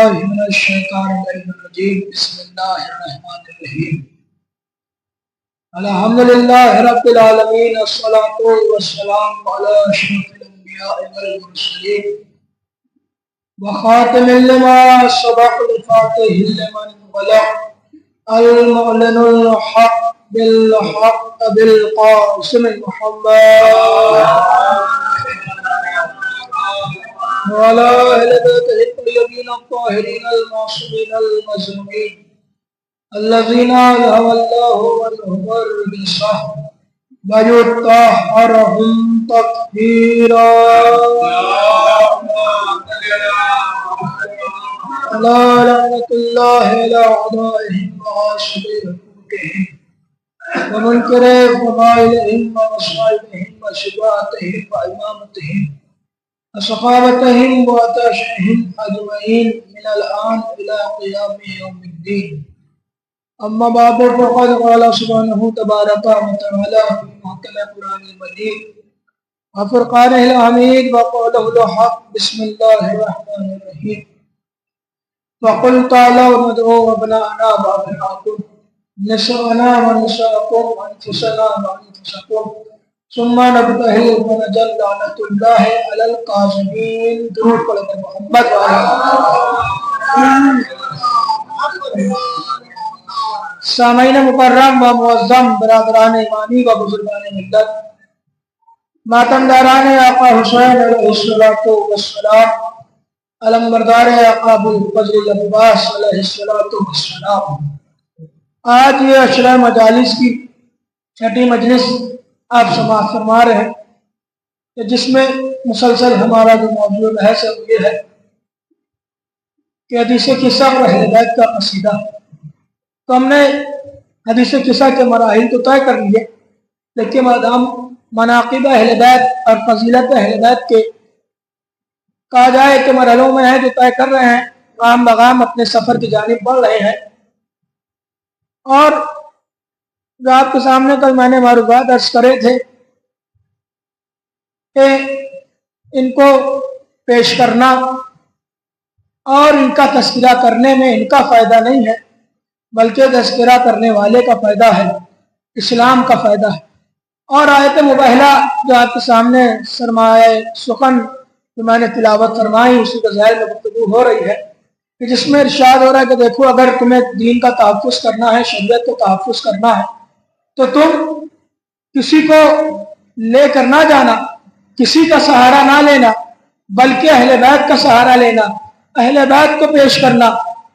بالله من الشيطان الرجيم بسم الله الرحمن الرحيم الحمد لله رب العالمين الصلاة والسلام على أشرف الأنبياء والمرسلين وخاتم لما سبق الفاتح لمن بلغ المعلن الحق بالحق بالقاسم محمد وعلى أهل بيته الطيبين الطاهرين المعصومين المظلومين الذين أذهب الله عنهم الرجس ويطهرهم تطهيرا لا لعنة الله على أعدائهم وغاصبي حقوقهم ومنكر فضائلهم ومصائبهم وشفاعتهم وإمامتهم وسخاوتهم وتشريعهم أجمعين من الآن إلى قيام يوم الدين. أما بعد فقد قال سبحانه تبارك وتعالى في محكم القرآن المجيد وفرقانه الحميد وقوله الحق بسم الله الرحمن الرحيم وقل تعالوا ندعو أبناءنا وأبناءكم نساءنا ونساءكم وأنفسنا وأنفسكم ثم نبتهل ونجل لعنة الله على الكاذبين. درود پڑھ محمد سامعین مکرم و معظم برادران ایمانی و بزرگان ملت، ماتمداران آقا حسین علیہ السلام، علمبردار آقا ابوالفضل العباس علیہ السلام، آج یہ عشرہ مجالس کی چھٹی مجلس آپ سماعت فرما رہے ہیں کہ جس میں مسلسل ہمارا جو موضوع بحث ہے یہ ہے کہ حدیث قصہ اور اہل بیت کا قصیدہ. تو ہم نے حدیث قصہ کے مراحل تو طے کر لیے، لیکن مادام مناقب اہل بیت اور فضیلت اہل بیت کے کہا جائے کہ مرحلوں میں ہیں جو طے کر رہے ہیں، گام بگام اپنے سفر کی جانب بڑھ رہے ہیں. اور جو آپ کے سامنے کل میں نے معروفات عرض کرے تھے کہ ان کو پیش کرنا اور ان کا تذکرہ کرنے میں ان کا فائدہ نہیں ہے، بلکہ تذکرہ کرنے والے کا فائدہ ہے، اسلام کا فائدہ ہے. اور آیت مباہلہ جو آپ کے سامنے سرمایہ سخن جو میں نے تلاوت فرمائی اسی کے ظاہر میں گفتگو ہو رہی ہے کہ جس میں ارشاد ہو رہا ہے کہ دیکھو اگر تمہیں دین کا تحفظ کرنا ہے، شریعت کو تحفظ کرنا ہے، تو تم کسی کو لے کر نہ جانا، کسی کا سہارا نہ لینا، بلکہ اہل بیت کا سہارا لینا، اہل بیت کو پیش کرنا،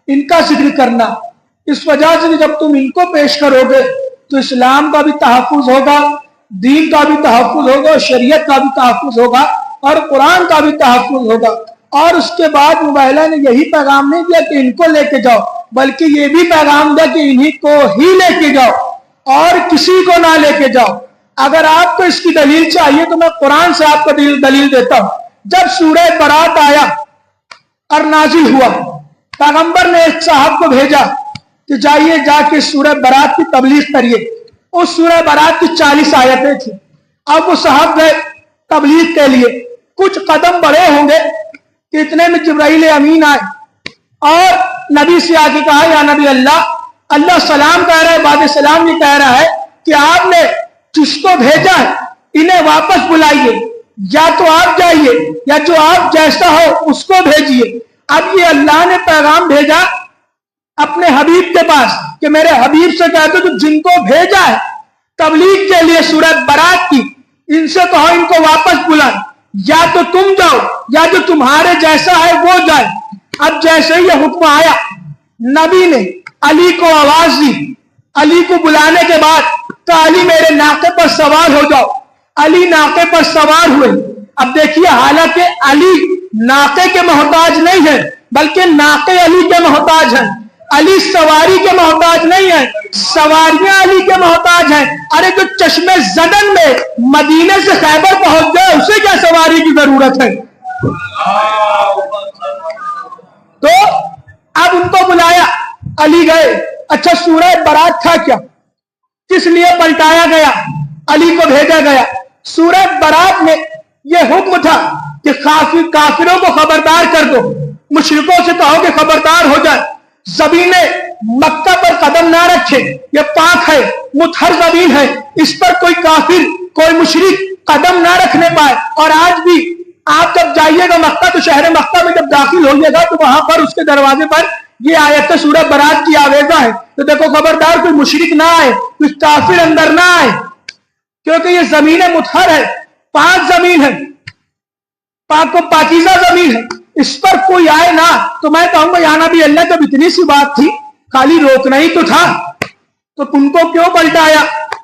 ان کا ذکر کرنا. اس وجہ سے جب تم ان کو پیش کرو گے تو اسلام کا بھی تحفظ ہوگا، دین کا بھی تحفظ ہوگا، شریعت کا بھی تحفظ ہوگا اور قرآن کا بھی تحفظ ہوگا. اور اس کے بعد مباہلہ نے یہی پیغام نہیں دیا کہ ان کو لے کے جاؤ، بلکہ یہ بھی پیغام دیا کہ انہی کو ہی لے کے جاؤ اور کسی کو نہ لے کے جاؤ. اگر آپ کو اس کی دلیل چاہیے تو میں قرآن سے آپ کو دلیل دیتا ہوں. جب سورہ برات آیا اور نازل ہوا، پیغمبر نے ایک صاحب کو بھیجا کہ جائیے جا کے سورہ برات کی تبلیغ کریے. اس سورہ برات کی 40 آیتیں تھیں. اب وہ صاحب گئے تبلیغ کے لیے، کچھ قدم بڑے ہوں گے کہ اتنے میں جبرائیل امین آئے اور نبی سے آ کے کہا یا نبی اللہ سلام کہہ رہا ہے، بعد سلام یہ کہہ رہا ہے کہ آپ نے جس کو بھیجا ہے انہیں واپس بلائیے، یا تو آپ جائیے یا جو آپ جیسا ہو اس کو بھیجیے. اب یہ اللہ نے پیغام بھیجا اپنے حبیب کے پاس کہ میرے حبیب سے کہہ دو کہ جن کو بھیجا ہے تبلیغ کے لیے سورہ برات کی، ان سے کہو ان کو واپس بلائیں، یا تو تم جاؤ یا جو تمہارے جیسا ہے وہ جائے. اب جیسے ہی یہ حکم آیا، نبی نے علی کو آواز دی. علی کو بلانے کے بعد کہ علی میرے ناقے پر سوار ہو جاؤ. علی ناقے پر سوار ہوئے. اب دیکھیے حالانکہ علی ناقے کے محتاج نہیں ہے بلکہ ناقے علی کے محتاج ہیں. علی سواری کے محتاج نہیں ہے، سواریاں علی کے محتاج ہیں. ارے جو چشمے زدن میں مدینے سے خیبر پہنچ گئے اسے کیا سواری کی ضرورت ہے؟ تو اب ان کو بلایا، علی گئے. اچھا سورہ برات تھا کیا؟ کس لیے پلٹایا گیا؟ علی کو بھیجا گیا. سورہ برات میں یہ حکم تھا کہ کافروں کو خبردار کر دو मुशरिकों से कहो कि खबरदार हो जाए, जमीने मक्का पर कदम ना रखे, ये पाक है, मुतहर जमीन है, इस पर कोई काफिर कोई मुशरिक कदम ना रखने पाए। और आज भी आप जब जाइएगा मक्का तो शहर मक्का में जब दाखिल होइएगा तो वहां पर उसके दरवाजे पर ये आयत सूरह बरात की आवेजा है, तो देखो खबरदार कोई मुशरिक ना आए, कोई काफिर अंदर ना आए, क्योंकि ये जमीन मुतहर है, पाक जमीन है, पाक को पाकीज़ा जमीन है, इस पर कोई आए ना। तो मैं कहूंगा या नबी अल्लाह, जब इतनी सी बात थी, खाली रोकना ही तो था, तो तुमको क्यों पलटाया,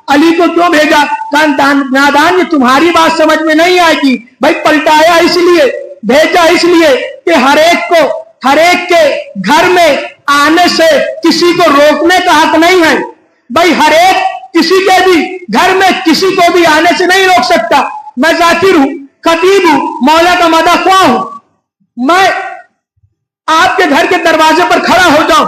अली को क्यों भेजा? नादान, ये तुम्हारी बात समझ में नहीं आएगी भाई। पलटाया इसलिए, भेजा इसलिए कि हर एक के घर में आने से किसी को रोकने का हक नहीं है भाई। हर एक किसी के भी घर में किसी को भी आने से नहीं रोक सकता। मैं जाकिर हूं, खतीब हूं, मौला का मदखवा हूं, मैं आपके घर के दरवाजे पर खड़ा हो जाऊं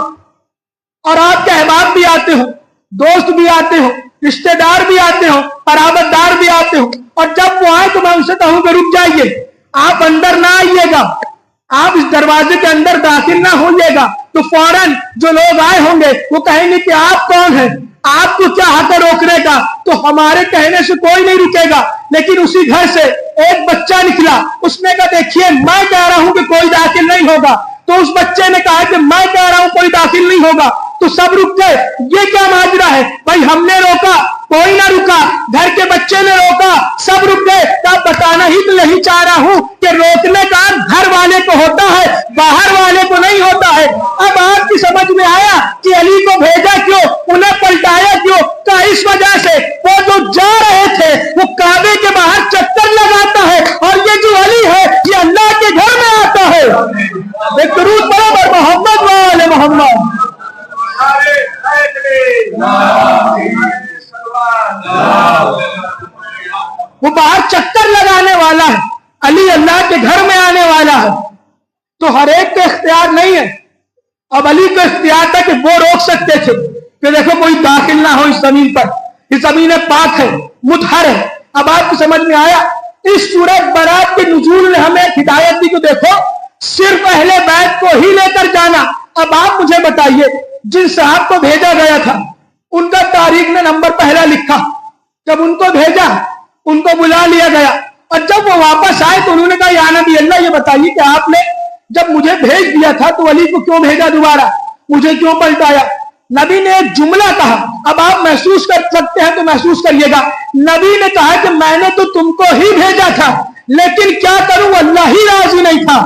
और आपके अहबाब भी आते हो, दोस्त भी आते हो, रिश्तेदार भी आते हो, पराबतदार भी आते हो, और जब वो आए तो मैं उनसे कहूं कि रुक जाइए, आप अंदर ना आइएगा, आप इस दरवाजे के अंदर दाखिल ना होइएगा, तो फौरन जो लोग आए होंगे वो कहेंगे कि आप कौन हैं, आपको क्या हक है रोकने का? तो हमारे कहने से कोई नहीं रुकेगा। लेकिन उसी घर से एक बच्चा निकला, उसने कहा देखिए मैं कह रहा हूं कि कोई दाखिल नहीं होगा, तो उस बच्चे ने कहा कि मैं कह रहा हूं कोई दाखिल नहीं होगा, तो सब रुक गए। ये क्या माजरा है भाई? हमने रोका, कोई ना रुका, घर के बच्चे ने रोका, सब रुक गए। तब बताना ही तो यही चाह रहा हूं कि रोकने का घर वाले को होता है, बाहर वाले को नहीं होता है। अब आपकी समझ में आया कि अली को भेजा क्यों, उन्हें पलटाया क्यों? तो इस वजह से वो जो जा रहे थे वो काबे के बाहर चक्कर लगाता है, और ये जो अली है ये अल्लाह के घर में आता है। एक दुरूद बराबर मोहम्मद वाले मोहम्मद। वो बाहर चक्कर लगाने वाला है, अली अल्लाह के घर में आने वाला है। तो हर एक को इख्तियार नहीं है। अब अली को इख्तियार था कि वो रोक सकते थे कि देखो कोई दाखिल ना हो इस जमीन पर, इस जमीन पाक है, मुतहर है। अब आपको समझ में आया, इस सूरत बरात के नुज़ूल ने हमें हिदायत दी कि देखो सिर्फ अहले बैत को ही लेकर जाना। अब आप मुझे बताइए, जिन साहब को भेजा गया था उनका तारीख ने नंबर पहला लिखा, जब उनको भेजा उनको बुला लिया गया, और जब वो वापस आए तो उन्होंने कहा या नबी अल्लाह ये बताइए कि आपने जब मुझे भेज दिया था तो अली को क्यों भेजा दोबारा, मुझे क्यों पलटाया? नबी ने एक जुमला कहा, अब आप महसूस कर सकते हैं तो महसूस करिएगा। नबी ने कहा कि मैंने तो तुमको ही भेजा था, लेकिन क्या करूं, अल्लाह ही राजी नहीं था,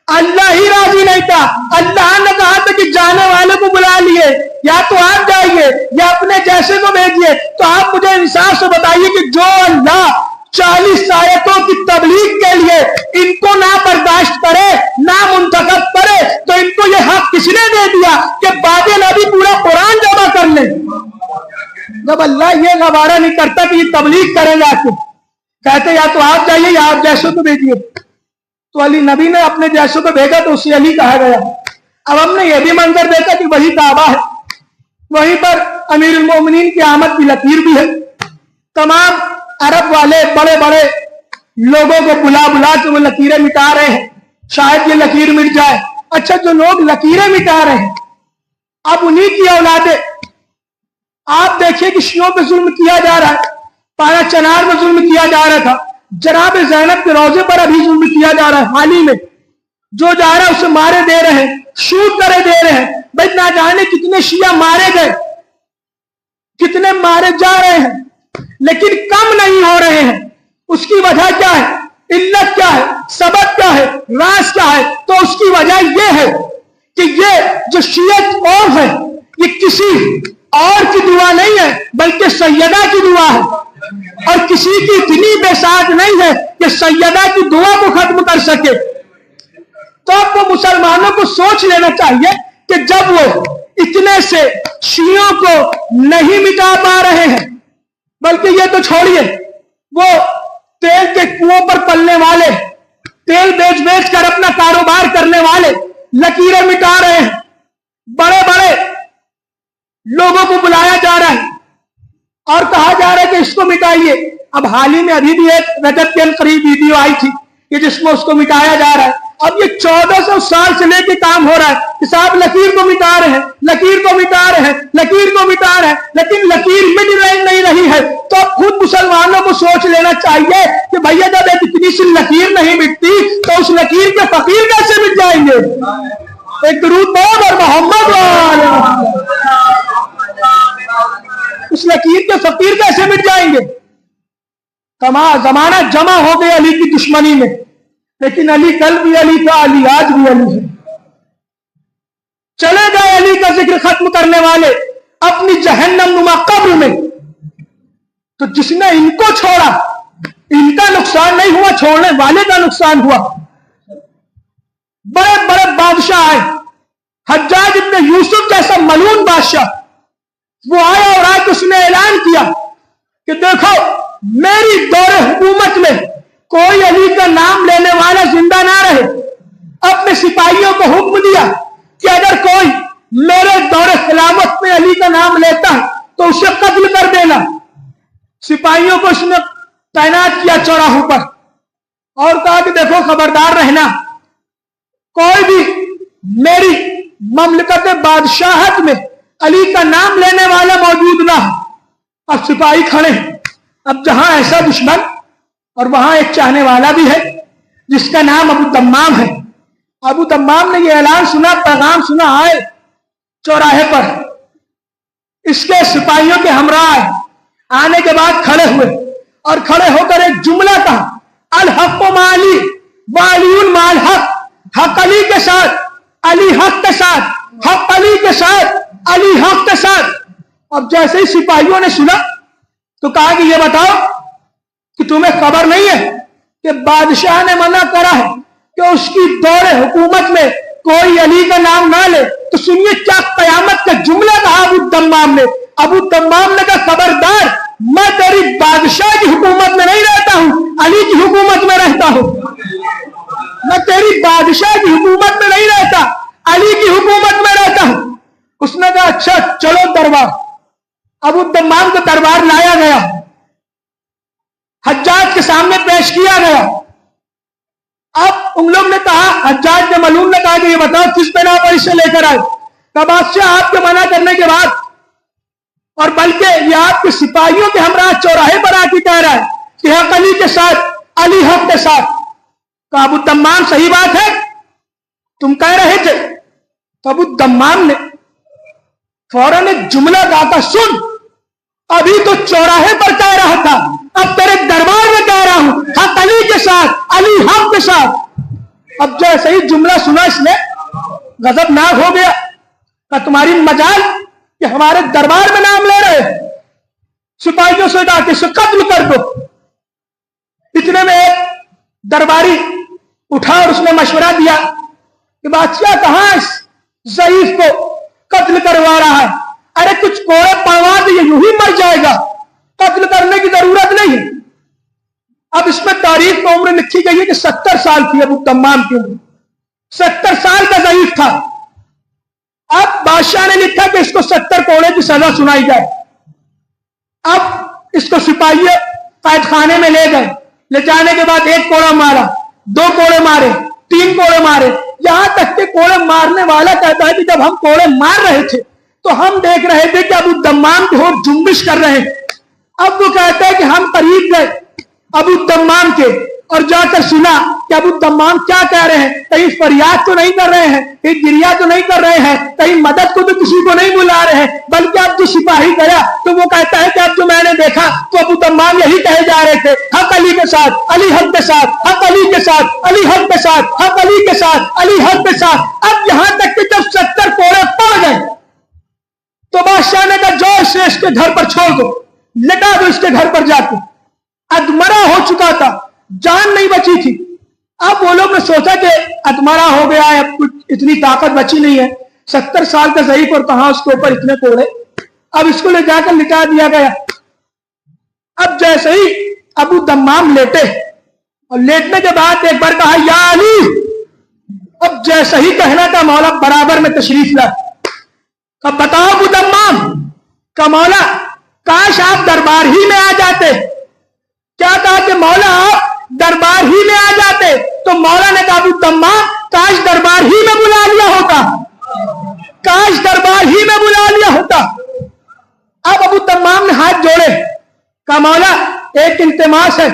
अल्लाह ही राजी नहीं था। अल्लाह ने कहा था कि जाने वाले को बुला लिए, या तो आप जाइए या अपने जैसे को भेजिए। तो आप मुझे इंसाफ से बताइए कि जो अल्लाह 40 आयतों की तबलीग के लिए इनको ना बर्दाश्त करे, ना मुंतखब करे, तो इनको ये हक किसने दे दिया कि बाद नबी पूरा कुरान जमा कर ले? जब अल्लाह ये गवारा नहीं करता कि ये तबलीग करेंगे, आपको कहते या तो आप जाइए या आप जैसों को भेजिए। तो अली नबी ने अपने जैसों को भेजा तो उसे अली कहा गया। अब हमने ये भी मंजर देखा कि वही काबा है, वहीं पर अमीरुल मोमिनीन की आमद की लकीर भी है। तमाम अरब वाले बड़े बड़े लोगों को बुला बुला के वो लकीरें मिटा रहे हैं, शायद ये लकीर मिट जाए। अच्छा, जो लोग लकीरें मिटा रहे हैं अब उन्हीं की औलादे, आप देखिए कि शियों पे जुल्म किया जा रहा है, पारा चनार में जुल्म किया जा रहा था, जनाब ज़ैनब के रोजे पर अभी जुल्म किया जा रहा है। हाल ही में जो जा रहा है उसे मारे दे रहे हैं, शूट करे दे रहे हैं। भाई ना जाने कितने शिया मारे गए, कितने मारे जा रहे हैं, लेकिन कम नहीं हो रहे हैं। उसकी वजह क्या है, इल्लत क्या है, सबब क्या है, राज क्या है? तो उसकी वजह यह है कि ये जो शियत कौम है ये किसी और की दुआ नहीं है, बल्कि सैयदा की दुआ है। और किसी की इतनी बेसात नहीं है कि सैयदा की दुआ को खत्म कर सके। तो आपको मुसलमानों को सोच लेना चाहिए कि जब वो इतने से शियों को नहीं मिटा पा रहे हैं, बल्कि ये तो छोड़िए, वो तेल के कुओं पर पलने वाले, तेल बेच बेच कर अपना कारोबार करने वाले लकीरें मिटा रहे हैं, बड़े बड़े लोगों को बुलाया जा रहा है और कहा जा रहा है कि इसको मिटाइए। अब हाल ही में अभी भी एक रजब के करीब वीडियो आई थी कि जिसमें उसको मिटाया जा रहा है। अब ये 1400 साल से लेके काम हो रहा है कि साहब लकीर को मिटा रहे हैं, लकीर को मिटा रहे हैं, लकीर को मिटा रहे हैं, लेकिन लकीर मिट नहीं रही है। तो अब खुद मुसलमानों को सोच लेना चाहिए कि भैया जब एक इतनी सी लकीर नहीं मिटती तो उस लकीर के फकीर कैसे मिट जाएंगे। एक दुरूद बोल और मोहम्मद उस लकीर के फकीर कैसे मिट जाएंगे। जमाना जमा हो गया अली की दुश्मनी में, लेकिन अली कल भी अली था, अली आज भी अली है। चले गए अली का जिक्र खत्म करने वाले अपनी जहन्नम नुमा कब्र में। तो जिसने इनको छोड़ा इनका नुकसान नहीं हुआ, छोड़ने वाले का नुकसान हुआ। बड़े बड़े बादशाह आए, हज्जाज इब्न यूसुफ जैसा मलून बादशाह, वो आया और आज उसने ऐलान किया कि देखो मेरी दौरे हुकूमत में कोई अली का नाम लेने वाला जिंदा ना रहे। अपने सिपाहियों को हुक्म दिया कि अगर कोई मेरे दौरे खिलाफत में अली का नाम लेता है तो उसे कत्ल कर देना। सिपाहियों को उसने तैनात किया चौराहों पर और कहा कि देखो खबरदार रहना, कोई भी मेरी ममलकत बादशाहत में अली का नाम लेने वाला मौजूद ना हो। अब सिपाही खड़े, अब जहां ऐसा दुश्मन और वहां एक चाहने वाला भी है जिसका नाम अबू तम्माम है। अबू तम्माम ने यह ऐलान सुना, पैगाम सुना, आए चौराहे पर, इसके सिपाहियों के हमरा आए। आने के बाद खड़े हुए और खड़े होकर एक जुमला कहा, अल हक माली वालियुन माल हक, हक अली के साथ, अली हक के साथ, हक अली के साथ, अली हक के साथ। अब जैसे ही सिपाहियों ने सुना तो कहा कि ये बताओ कि तुम्हें खबर नहीं है कि बादशाह ने मना करा है कि उसकी दौरे हुकूमत में कोई अली का नाम ना ले। तो सुनिए क्या कयामत का जुमला कहा अबू तम्माम ने। अबू तम्माम ने कहा खबरदार, मैं तेरी बादशाह की हुकूमत में नहीं रहता हूं, अली की हुकूमत में रहता हूं। मैं तेरी बादशाह की हुकूमत में नहीं रहता, अली की हुकूमत में रहता हूं। उसने कहा अच्छा चलो दरबार। अबू तम्माम को दरबार लाया गया, हज्जाज के सामने पेश किया गया। अब उन लोग ने कहा, हज्जाज ने मलून ने कहा कि ये बताओ किस बिना पर इसे लेकर आए। तो बादशाह आपके मना करने के बाद और बल्कि ये आपके सिपाहियों के हमरा चौराहे पर आके कह रहा है कि हक अली के साथ, अली हक के साथ। तो अबू तम्माम सही बात है, तुम कह रहे थे। तो अबू तम्माम ने फौरन एक जुमला गाता, सुन अभी तो चौराहे पर कह रहा था, अब तेरे दरबार में कह रहा हूं हक अली के साथ, अली हक के साथ। अब जैसे ही जुमला सुना इसने गजबनाक हो गया कि तुम्हारी मजाल कि हमारे दरबार में नाम ले रहे, सिपाहियों से डाके से कत्ल कर दो। इतने में एक दरबारी उठा और उसने मशवरा दिया कि बादशाह कहां इस ज़ईफ को कत्ल करवा रहा है। अरे कुछ कोड़े पड़वा दे, यूं ही मर जाएगा, कत्ल करने की जरूरत नहीं है। अब इसमें तारीख में उम्र लिखी गई है कि 70 साल थी अबू तम्माम की उम्र, 70 साल का ज़ईफ था। अब बादशाह ने लिखा कि इसको 70 कोड़े की सजा सुनाई जाए। अब इसको सिपाही कैद खाने में ले गए, ले जाने के बाद 1 कोड़ा मारा, 2 कोड़े मारे, 3 कोड़े मारे, यहां तक के कोड़े मारने वाला कहता है कि जब हम कोड़े मार रहे थे तो हम देख रहे थे कि अबू तम्माम के होठ जुम्बिश कर रहे हैं। अब वो कहता है कि हम करीब गए अबू तम्माम के और जाकर सुना कि अबू तम्माम क्या कह रहे हैं, कहीं फरियाद तो नहीं कर रहे हैं, कहीं गिरिया तो नहीं कर रहे हैं, कहीं मदद को तो किसी को नहीं बुला रहे हैं। बल्कि अब जो सिपाही गया तो वो कहता है कि अब जो मैंने देखा तो अबू तम्माम यही कहे जा रहे थे, हक अली के साथ, अली हक के साथ, हक अली के साथ, अली हक के साथ, हक अली के साथ, अली हक के साथ। अब यहां तक कि जब 70 कोड़े पड़ गए तो बादशाह ने कहा जो इसे इसके घर पर छोड़ दो, लटा दो इसके घर पर जाके। अधमरा हो चुका था, जान नहीं बची थी। अब वो लोग ने सोचा कि अधमरा हो गया है, अब कुछ इतनी ताकत बची नहीं है, 70 साल का ज़ईफ और कहां उसके ऊपर इतने कोड़े। अब इसको ले जाकर लिटा दिया गया। अब जैसे ही अबू तम्माम लेटे और लेटने के बाद एक बार कहा या अली। अब जैसे ही कहना था मौला बराबर में तशरीफ ला। अब बताओ अबू तम्माम का मौला, काश आप दरबार ही में आ जाते। क्या कहा कि मौला आप दरबार ही में आ जाते تو مولا نے کہا ابو تمام کاش دربار ہی میں بلا لیا ہوتا، کاش دربار ہی میں بلا لیا ہوتا۔ اب ابو تمام نے ہاتھ جوڑے، کہا مولا ایک التماس ہے،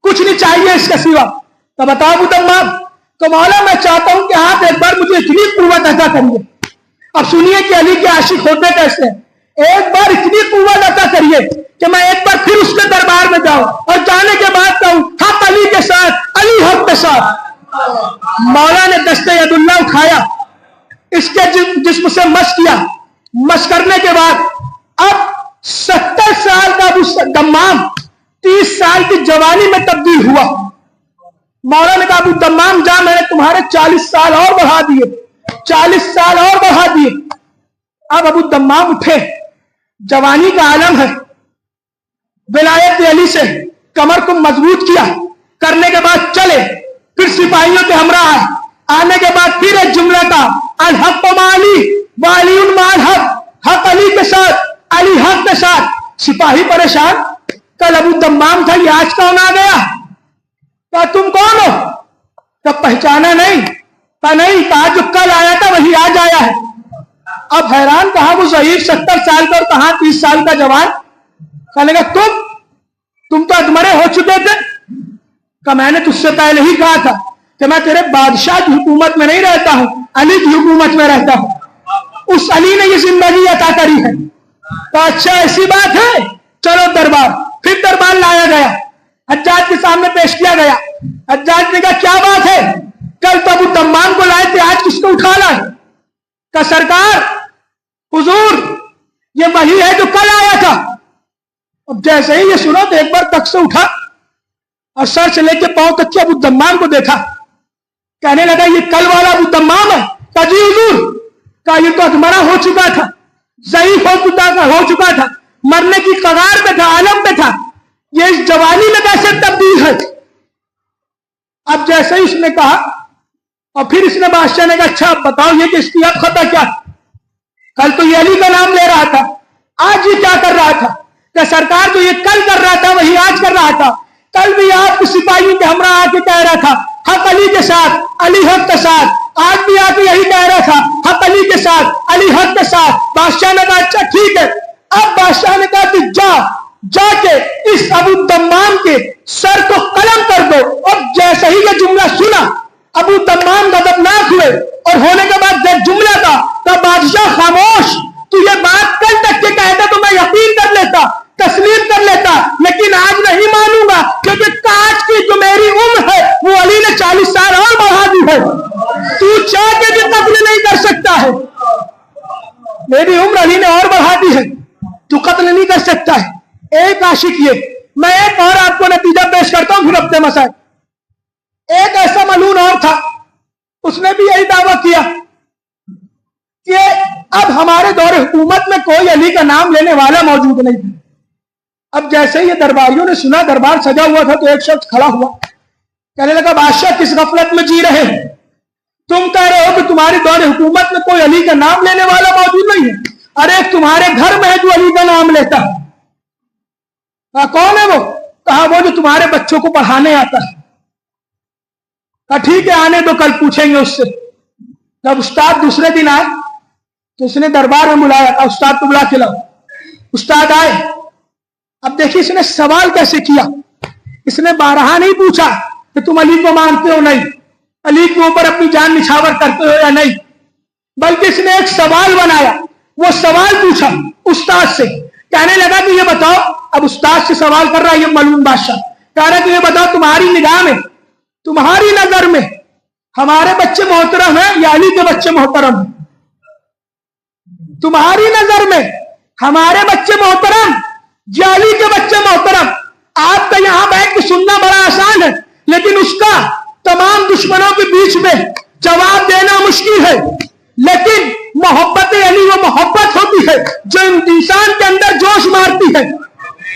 کچھ نہیں چاہیے اس کا سوا۔ تو بتاؤ ابو تمام، تو مولا میں چاہتا ہوں کہ آپ ایک بار مجھے اتنی قوت عطا کریے۔ اب سنیے کہ علی کے عاشق ہوتے کیسے ہیں، ایک بار اتنی قوت عطا کریے کہ میں ایک بار پھر اس کے دربار میں جاؤں اور جانے کے بعد کہوں حق علی کے ساتھ، علی حق کے ساتھ۔ مولا نے دستے ید اللہ اٹھایا، اس کے جسم سے مس کیا، مس کرنے کے بعد اب 70 سال کا ابو تمام 30 سال کی جوانی میں تبدیل ہوا۔ مولا نے کہا ابو تمام جا، میں نے تمہارے 40 سال اور بڑھا دیے، 40 سال اور بڑھا دیے۔ اب ابو تمام اٹھے، جوانی کا عالم ہے، ولایت علی سے کمر کو مضبوط کیا، کرنے کے بعد چلے، پھر سپاہیوں کے ہمراہ آئے، آنے کے بعد پھر ایک جملہ تھا الحق مع علی وعلی مع الحق، حق علی کے ساتھ، علی حق کے ساتھ۔ سپاہی پریشان، کل ابو تمام تھا، یہ آج کون آ گیا؟ کہا تم کون ہو؟ کہا پہچانا نہیں؟ کہا نہیں، کہا جو کل آیا تھا وہی آج آیا ہے۔ اب حیران، کہا وہ ضعیف 70 سال کا اور کہاں 30 سال کا جوان؟ کہنے لگا تم تو ادمرے ہو چکے تھے۔ کہ میں نے تجھ سے پہلے ہی کہا تھا کہ میں تیرے بادشاہ کی حکومت میں نہیں رہتا ہوں، علی کی حکومت میں رہتا ہوں، اس علی نے یہ زندگی عطا کری ہے۔ تو اچھا ایسی بات ہے، چلو دربار۔ پھر دربار لایا گیا، حجاج کے سامنے پیش کیا گیا۔ حجاج نے کہا کیا بات ہے، کل تو ابو تمام کو لائے تھے، آج کس کو اٹھا لائے؟ کہ سرکار حضور یہ وہی ہے جو کل آیا تھا۔ اب جیسے ہی یہ سنا تو ایک بار تخت سے اٹھا اور سر سے لے کے پاؤں تک کے ابو تمام کو دیکھا، کہنے لگا یہ کل والا ابو تمام ہے؟ کہا جی حضور۔ کہا یہ تو ادمرا ہو چکا تھا، ضعیف ہو چکا تھا، مرنے کی کگار پہ تھا، عالم پہ تھا، یہ اس جوانی میں کیسے تبدیل ہے؟ اب جیسے ہی اس نے کہا، اور پھر اس نے بادشاہ نے کہا اچھا اب بتاؤ یہ کہ اس کی اب خطا کیا؟ کل تو یہ علی کا نام لے رہا تھا، آج یہ کیا کر رہا تھا؟ کہ سرکار جو یہ کل کر رہا تھا وہی آج کر رہا تھا، کل بھی آپ کے سپاہیوں کے ہمراہ آ کے کہہ رہا تھا حق علی کے ساتھ، علی حق کے ساتھ، آج بھی آ کے یہی کہہ رہا تھا حق علی کے ساتھ، علی حق کے ساتھ۔ بادشاہ نے کہا اچھا ٹھیک ہے۔ اب بادشاہ نے کہا کہ جا کے اس ابو تمام کے سر کو قلم کر دو۔ اور جیسے ہی یہ جملہ سنا ابو تمام غضبناک ہوئے، اور ہونے کے بعد جب جملہ تھا تو بادشاہ خاموش، تو یہ بات کل تک کے کہتا تو میں یقین کر لیتا، تسلیم کر لیتا، لیکن آج نہیں مانوں گا، کیونکہ کاش کی جو میری عمر ہے وہ علی نے 40 سال اور بڑھا دی ہے، تو چاہ کے بھی قتل نہیں کر سکتا ہے، میری عمر علی نے اور بڑھا دی ہے، تو قتل نہیں کر سکتا ہے۔ ایک عاشق یہ، میں ایک اور آپ کو نتیجہ پیش کرتا ہوں پھر اپنے مسائل۔ ایک ایسا ملعون اور تھا، اس نے بھی یہی دعویٰ کیا کہ اب ہمارے دور حکومت میں کوئی علی کا نام لینے والا موجود نہیں تھا۔ اب جیسے ہی یہ درباریوں نے سنا دربار سجا ہوا تھا تو ایک شخص کھڑا ہوا، کہنے لگا بادشاہ کس غفلت میں جی رہے ہیں، تم کہہ رہے ہو کہ تمہاری دور حکومت میں کوئی علی کا نام لینے والا موجود نہیں ہے، ارے تمہارے گھر میں ہے جو علی کا نام لیتا ہے۔ کہا کون ہے وہ؟ کہا وہ جو تمہارے بچوں کو پڑھانے آتا ہے۔ کہا ٹھیک ہے آنے دو، کل پوچھیں گے اس سے۔ جب استاد دوسرے دن آئے تو اس نے دربار میں بلایا، استاد کو بلا کے لاؤ۔ استاد آئے، اب دیکھیے اس نے سوال کیسے کیا، اس نے بارہا نہیں پوچھا کہ تم علی کو مانتے ہو نہیں، علی کے اوپر اپنی جان نچھاور کرتے ہو یا نہیں، بلکہ اس نے ایک سوال بنایا، وہ سوال پوچھا استاد سے، کہنے لگا کہ یہ بتاؤ، اب استاد سے سوال کر رہا ہے یہ ملعون بادشاہ، کہہ رہا کہ یہ بتاؤ تمہاری نگاہ میں، تمہاری نظر میں ہمارے بچے محترم ہیں یا علی کے بچے محترم ہیں؟ تمہاری نظر میں ہمارے بچے محترم یا علی کے بچے محترم؟ آپ کا یہاں بیٹھ کے سننا بڑا آسان ہے، لیکن اس کا تمام دشمنوں کے بیچ میں جواب دینا مشکل ہے۔ لیکن محبت علی وہ محبت ہوتی ہے جو انسان کے اندر جوش مارتی ہے،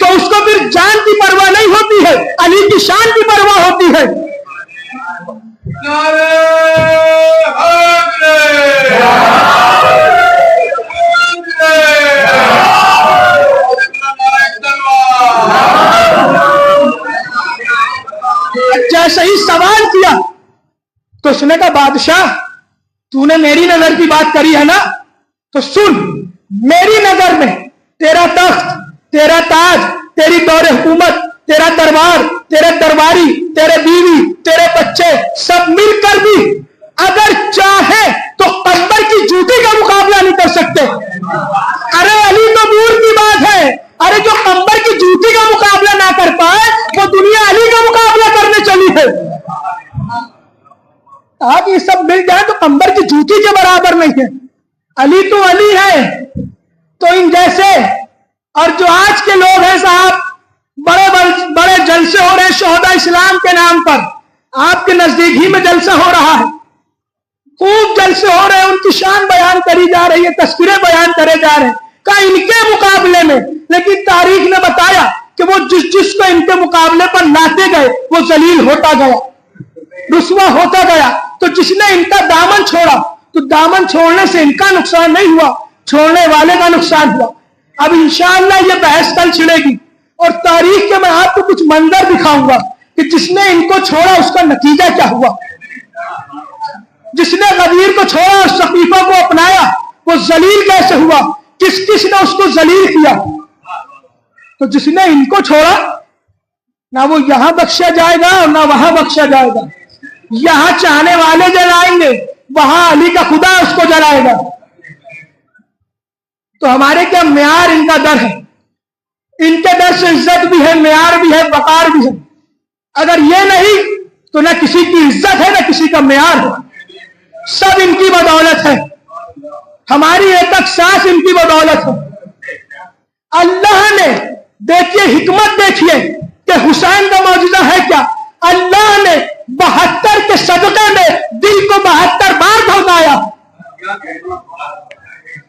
تو اس کو پھر جان کی پرواہ نہیں ہوتی ہے، علی کی شان کی پرواہ ہوتی ہے۔ جیسے ہی سوال उसने कहा बादशाह तूने मेरी नजर की बात करी है ना, तो सुन, मेरी नजर में तेरा तख्त, तेरा ताज, तेरी दौरे हुकूमत, तेरा दरबार, तेरे दरबारी, तेरे बीवी, तेरे बच्चे सब मिलकर भी अगर चाहे तो कंबर की जूती का मुकाबला नहीं कर सकते। अरे अली तो दूर की बात है, अरे जो कंबर की जूती का मुकाबला ना कर पाए वो दुनिया अली का मुकाबला करने चली है। आप ये सब मिल जाए तो कंबर की जूती के बराबर नहीं है। अली तो अली है। तो इन जैसे और जो आज के लोग हैं साहब, बड़े बड़े जलसे हो रहे हैं शोहदा इस्लाम के नाम पर, आपके नजदीक ही में जलसा हो रहा है, खूब जलसे हो रहे हैं, उनकी शान बयान करी जा रही है, तस्वीरें बयान करे जा रहे हैं का इनके मुकाबले में। लेकिन तारीख ने बताया कि वो जिसको इनके मुकाबले पर लाते गए वो जलील होता गया, रुस्वा होता गया। तो जिसने इनका दामन छोड़ा तो दामन छोड़ने से इनका नुकसान नहीं हुआ, छोड़ने वाले का नुकसान हुआ। अब इंशाअल्लाह ये बहस कल छिड़ेगी और तारीख के मैं आपको कुछ मंजर दिखाऊंगा कि जिसने इनको छोड़ा उसका नतीजा क्या हुआ। जिसने गदीर को छोड़ा और सकीफा को अपनाया वो जलील कैसे हुआ, किस किस ने उसको जलील किया। तो जिसने इनको छोड़ा ना वो यहां बख्शा जाएगा और ना वहां बख्शा जाएगा। यहां चाहने वाले जलाएंगे, वहां अली का खुदा उसको जलाएगा। तो हमारे क्या म्यार इनका दर है, इनके दर से इज्जत भी है, म्यार भी है, वकार भी है। अगर ये नहीं तो ना किसी की इज्जत है ना किसी का म्यार है। सब इनकी बदौलत है, हमारी एक एक सांस इनकी बदौलत है। अल्लाह ने देखिए हिकमत देखिए कि हुसैन का मौजूदा है क्या। अल्लाह ने 72 के सदक़े में दिल को 72 बार धड़काया।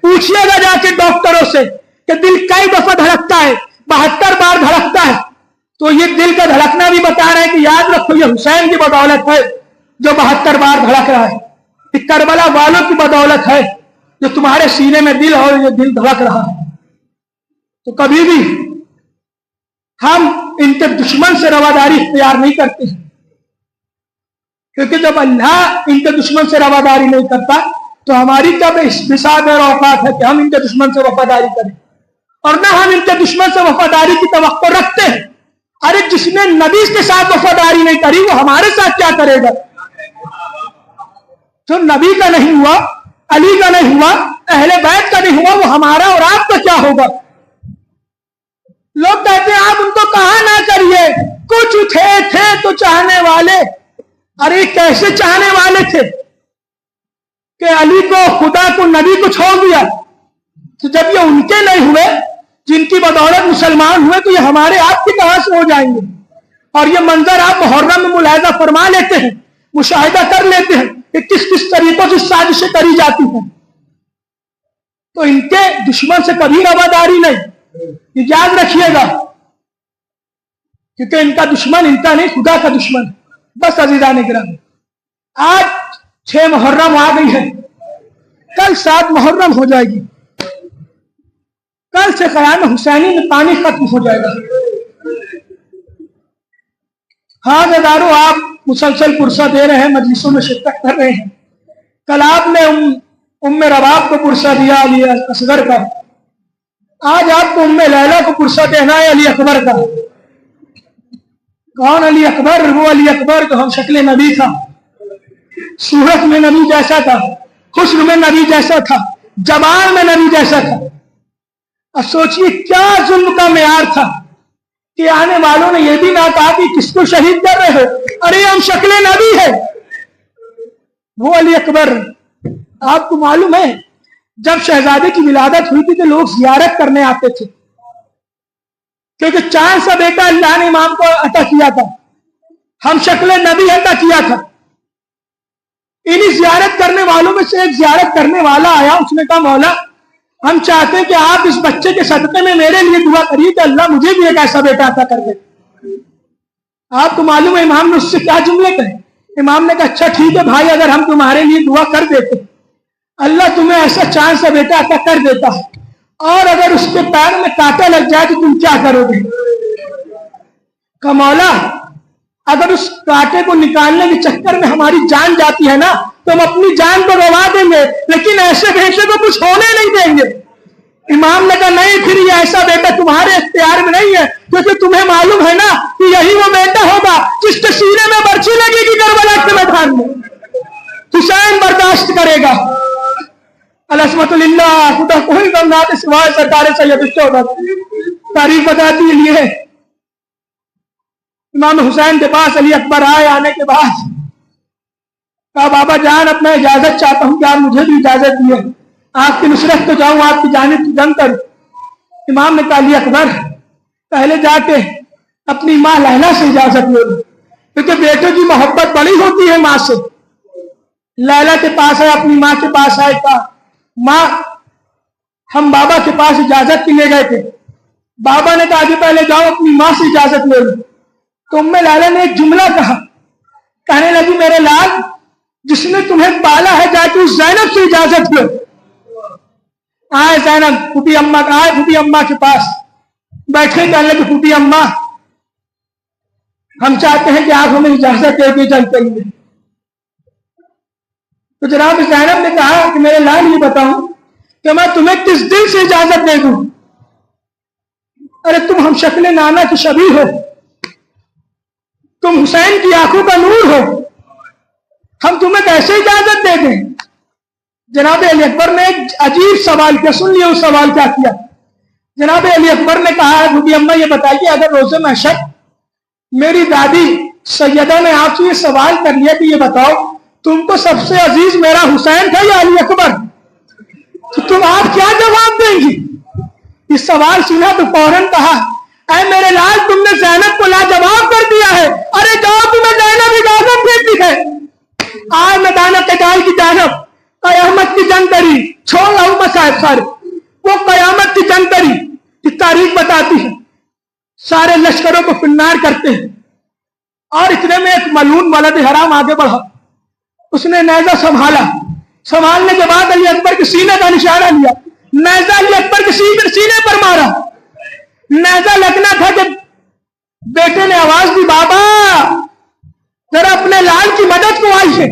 पूछिएगा जाके डॉक्टरों से कि दिल कई दफा धड़कता है, 72 बार धड़कता है। तो ये दिल का धड़कना भी बता रहे हैं कि याद रखो ये हुसैन की बदौलत है जो 72 बार धड़क रहा है। करबला वालों की बदौलत है जो तुम्हारे सीने में दिल और ये दिल धड़क रहा है। तो कभी भी हम इनके दुश्मन से रवादारी इख्तियार नहीं करते हैं, क्योंकि जब अल्लाह इनके दुश्मन से रवादारी नहीं करता तो हमारी कब इस बिसात और औकात है कि हम इनके दुश्मन से वफादारी करें। और ना हम इनके दुश्मन से वफादारी की तवक्को रखते हैं। अरे जिसने नबी के साथ वफादारी नहीं करी वो हमारे साथ क्या करेगा। जो नबी का नहीं हुआ, अली का नहीं हुआ, अहले बैत का नहीं हुआ, वो हमारा और आपका क्या होगा। लोग कहते हैं आप उनको कहा ना करिए, कुछ थे तो चाहने वाले। अरे कैसे चाहने वाले थे कि अली को, खुदा को, नबी को छोड़ दिया। तो जब ये उनके नहीं हुए जिनकी बदौलत मुसलमान हुए तो ये हमारे आपके कहां से हो जाएंगे। और ये मंजर आप मुहर्रम में मुलाहिजा फरमा लेते हैं, मुशाहिदा कर लेते हैं कि किस किस तरीकों से साजिशें करी जाती हैं। तो इनके दुश्मन से कभी रवादारी नहीं, ये याद रखिएगा, क्योंकि इनका दुश्मन इनका नहीं खुदा का दुश्मन। बस अज़ीज़ान किराम, आज 6 मुहर्रम आ गई है, कल 7 मुहर्रम हो जाएगी। कल से क़याम हुसैनी में पानी खत्म हो जाएगा। हाँ गदारों, आप मुसलसल पुरसा दे रहे हैं, मजलिसों में शिरकत कर रहे हैं। कल आपने उम्मे रबाब को पुरसा दिया अली असगर का, आज आपको उम्मे लैला को पुरसा देना है अली अकबर का। कौन अली अकबर? वो अली अकबर जो हम शक्ल नबी था, सूरत में नबी जैसा था, हुस्न में नबी जैसा था, जमाल में नबी जैसा था। अब सोचिए क्या जुल्म का मेयार था कि आने वालों ने यह भी ना कहा कि किसको शहीद कर रहे हो, अरे हम शक्ल नबी है। वो अली अकबर, आपको मालूम है जब शहजादे की विलादत हुई थी तो लोग जियारत करने आते थे, क्योंकि 4 सा बेटा अल्लाह ने इमाम को अता किया था, हम शक्ल नबी अता किया था। इन्हीं जियारत करने वालों में से एक जियारत करने वाला आया, उसने कहा मौला हम चाहते हैं कि आप इस बच्चे के सदक़े में मेरे लिए दुआ करिए कि अल्लाह मुझे भी एक ऐसा बेटा अता कर दे। आपको मालूम है इमाम ने उससे क्या जुमले कहे? इमाम ने कहा अच्छा ठीक है भाई, अगर हम तुम्हारे लिए दुआ कर देते अल्लाह तुम्हें ऐसा 4 सा बेटा अता कर देता है, और अगर उसके पैर में कांटा लग जाए तो तुम क्या करोगे? कहा मौला अगर उस कांटे को निकालने के चक्कर में हमारी जान जाती है ना, तो हम अपनी जान को गवा देंगे, लेकिन ऐसे बेटे को कुछ होने नहीं देंगे। इमाम ने कहा नहीं, फिर ये ऐसा बेटा तुम्हारे इख्तियार में नहीं है, क्योंकि तुम्हें मालूम है ना कि यही वो बेटा होगा जिसके सीने में बर्छी लगेगी करबला के मैदान में। हुसैन बर्दाश्त करेगा। अलहमदुलिल्लाह, खुदा कोई गमनाते सिवाय सरकार सैयद तारीफ बताती लिए। इमाम हुसैन के पास अली अकबर आए। आने के बाद कहा बाबा जान, अब मैं इजाजत चाहता हूं कि आप मुझे भी इजाजत दिए, आपकी नुसरत तो जाऊं, आपकी जानिब की जंग करूं। इमाम ने कहा अली अकबर, पहले जाके अपनी माँ लैला से इजाजत ले लो, क्योंकि बेटों की मोहब्बत बड़ी होती है माँ से। लैला के पास है, अपनी माँ के पास आए, कहा माँ हम बाबा के पास इजाजत के लिए गए थे। बाबा ने कहा कि पहले जाओ अपनी माँ से इजाजत ले लो। तो उम्मे लैला ने एक जुमला कहा, कहने लगी मेरे लाल, जिसने तुम्हें पाला है जाके उस ज़ैनब से इजाजत लो। आए ज़ैनब, फूफी अम्मा आए, फूफी अम्मा के पास बैठे, कहने लगे फूफी अम्मा हम चाहते हैं कि आप हमें इजाजत दे दी जंग के लिए। तो जनाब ज़ैनब ने कहा कि मेरे लाल ये बताऊं कि मैं तुम्हें किस दिल से इजाजत दे दूं? अरे तुम हम शक्ल नाना की शबीह हो, तुम हुसैन की आंखों का नूर हो, हम तुम्हें कैसे इजाजत दे दें? जनाब अली अकबर ने एक अजीब सवाल किया। सुन लिया उस सवाल क्या किया। जनाब अली अकबर ने कहा फूफी अम्मा ये बताइए, अगर रोज़े महशर मेरी दादी सैयदा ने आपसे ये सवाल कर लिया कि ये बताओ तुमको सबसे अजीज मेरा हुसैन था या अली अकबर, तो तुम आप क्या जवाब देंगी? इस सवाल सुना तो फौरन कहा ऐ मेरे लाल, तुमने ज़ैनब को लाजवाब कर दिया है। अरे जाओ, तुम्हें ज़ैनब इजाजत देती है। आज मैदान क़िताल की जानब कयामत की जंग करी, छोड़ रहा साहब सारे, वो कयामत की जंग करी की तारीख बताती है। सारे लश्करों को फिन्नार करते हैं, और इतने में एक मलून वलद हराम आगे बढ़ा, उसने नेज़ा संभाला। संभालने के बाद अली अकबर के सीने का निशाना लिया, नेज़ा अली अकबर के सीने पर मारा। नेज़ा लगना था कि बेटे ने आवाज दी बाबा जरा अपने लाल की मदद को आई है।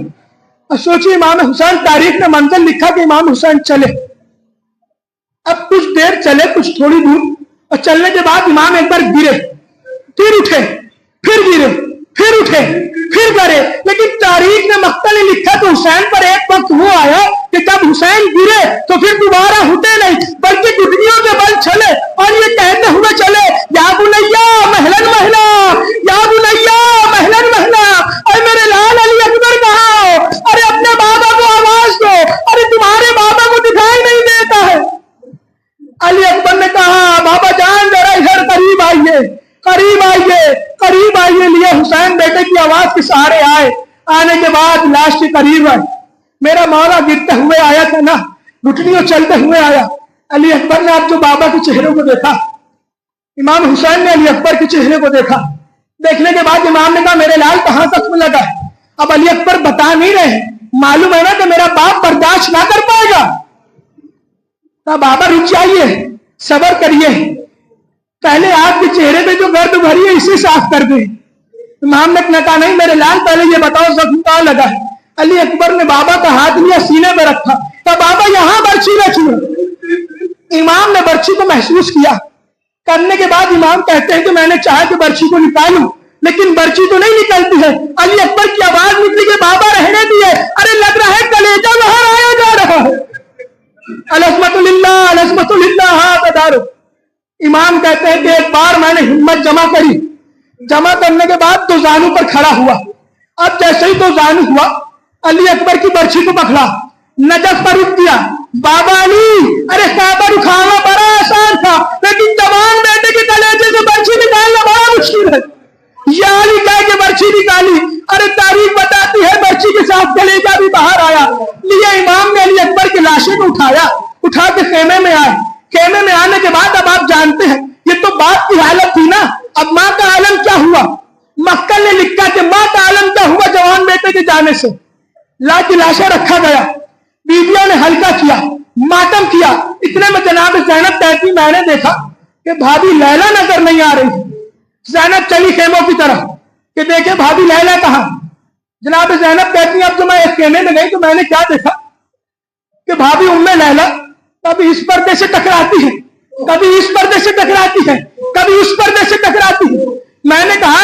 और सोचिए इमाम हुसैन, तारीख में मंजिल लिखा कि इमाम हुसैन चले। अब कुछ देर चले, कुछ थोड़ी दूर, और चलने के बाद इमाम एक बार गिरे, फिर उठे, फिर गिरे, फिर उठे, फिर गिरे, लेकिन तारीख में मक्तल लिखा तो हुसैन पर एक वक्त वो आया कि जब हुसैन गिरे तो फिर दोबारा उठे नहीं, बल्कि घुटनियों के बल चले और ये कहते हुए चले या बुनैया महलन महला, या बुनैया महलन महला। अरे मेरे लाल अली अकबर कहाँ? अरे अपने बाबा को आवाज दो, अरे तुम्हारे बाबा को दिखाई नहीं देता है। अली अकबर ने कहा बाबा जान जरा इधर करीब आइए, करीब आइए, करीब आइए। लिए हुसैन बेटे की आवाज के सहारे आए। आने के बाद लाश के करीब आए। मेरा मौला गिरते हुए आया था ना, घुटनियों चलते हुए आया। अली अकबर ने आप जो बाबा के चेहरे को देखा, इमाम हुसैन ने अली अकबर के चेहरे को देखा। देखने के बाद इमाम ने कहा मेरे लाल कहां तक में लगा है? अब अली अकबर बता नहीं रहे, मालूम है ना कि मेरा बाप बर्दाश्त ना कर पाएगा। तो बाबा रुक जाइए, सब्र करिए, पहले आपके चेहरे पे जो गर्द भरी है इसे साफ कर दे। इमाम ने कहा नहीं मेरे लाल, पहले ये बताओ जख्म कहां लगा है? अली अकबर ने बाबा का हाथ लिया, सीने पे रखा, तो बाबा यहां बर्छी रखी। इमाम ने बर्छी को महसूस किया। करने के बाद इमाम कहते हैं कि मैंने चाहा कि बर्छी को निकालूं, लेकिन बर्छी तो नहीं निकलती है। अली अकबर की आवाज निकली कि बाबा रहने दिए, अरे लग रहा है कलेजा बाहर आया जा रहा है। अलहमदुलिल्लाह, अलहमदुलिल्लाह, हाँ दारो। इमाम कहते हैं कि एक बार मैंने हिम्मत जमा करी, जमा करने के बाद तो जानू पर खड़ा हुआ। अब जैसे ही तो जानू हुआ, अली अकबर की बर्छी को पकड़ा, नजफ पर रुक दिया। बाबा अली, अरे काबा उठाना बड़ा आसान था, लेकिन जवान बेटे के कलेजे से बर्छी निकालना बड़ा मुश्किल है। या अली कह के बर्छी निकाली। अरे तारीख बताती है बर्छी के साथ कलेजा भी बाहर आया। लिए इमाम ने अली अकबर की लाशें को उठाया, उठा के खेमे में आए। खेमे में आने के बाद अब आप जानते हैं ये तो बाप की हालत थी ना, अब माँ का आलम क्या हुआ? मक्कल ने लिखा कि माँ का आलम क्या हुआ जवान बेटे के जाने से। ला की लाशा रखा गया, बीवियों ने हल्का किया, मातम किया। इतने में जनाब ज़ैनब कहती मैंने देखा कि भाभी लैला नजर नहीं आ रही। ज़ैनब चली खेमों की तरफ, کہ دیکھیں بھابھی لیلا کہاں. جناب زینب کہتی ہیں اب تو میں ایک کہنے میں گئی تو میں نے کیا دیکھا کہ بھابھی ام لیلا کبھی اس پردے سے ٹکراتی ہے، کبھی اس پردے سے ٹکراتی ہے، کبھی اس پردے سے ٹکراتی ہے. میں نے کہا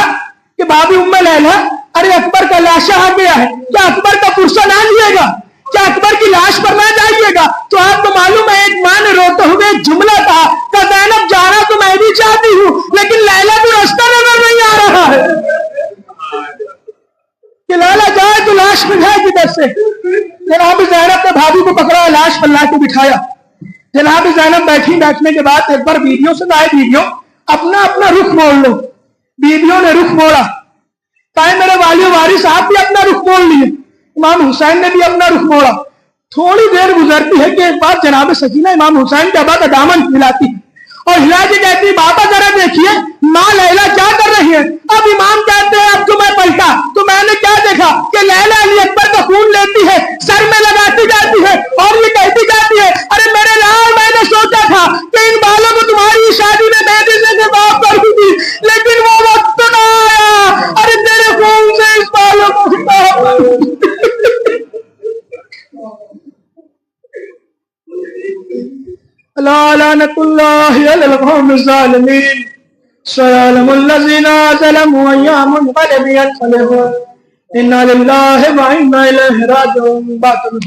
کہ بھابھی ام لیلا ارے اکبر کا لاشا آ گیا ہے، کیا اکبر کا پرسہ نہ لیے گا؟ کیا اکبر کی لاش پر نہ جائیے گا؟ تو آپ کو معلوم ہے ایک ماں نے روتے ہوئے ایک جملہ کہا کہ زینب جانا تو میں بھی چاہتی ہوں لیکن لیلا کو راستہ نظر نہیں آ رہا ہے کہ لیلا جائے تو لاش مل جائے کدھر سے. جناب زینب نے بھابھی کو پکڑا، لاش پر لا کے بٹھایا. جناب زینب بیٹھنے کے بعد ایک بار بیویوں سے کہا بیویوں اپنا اپنا رخ موڑ لو. بیویوں نے رخ موڑا. کہا میرے والی وارث آپ بھی اپنا رخ موڑ لیے. امام حسین نے بھی اپنا رخ موڑا. تھوڑی دیر گزرتی ہے کہ ایک بار جناب سکینہ امام حسین کے ابا کا دامن ہلاتی اور ہلا کے کہتی بابا ذرا دیکھیے ماں لیلا کیا کر رہی ہے. اب امام کہتے ہیں اب تو میں پلٹا تو میں نے کیا دیکھا کہ لیلا علی اکبر کا خون لیتی ہے، سر میں لگاتی جاتی ہے اور یہ کہتی جاتی ہے ارے میرے لال میں نے سوچا تھا کہ ان بالوں کو تمہاری شادی میں مہندی سے معاف کر دوں گی لیکن وہ وقت نہ آیا. ارے تیرے خون سے اس بالوں کو معاف کر دوں گی. لعنت اللہ علی القوم الظالمین سيعلم الذين ظلموا أيّ منقلب ينقلبون إنا لله وإنا إليه راجعون. باطل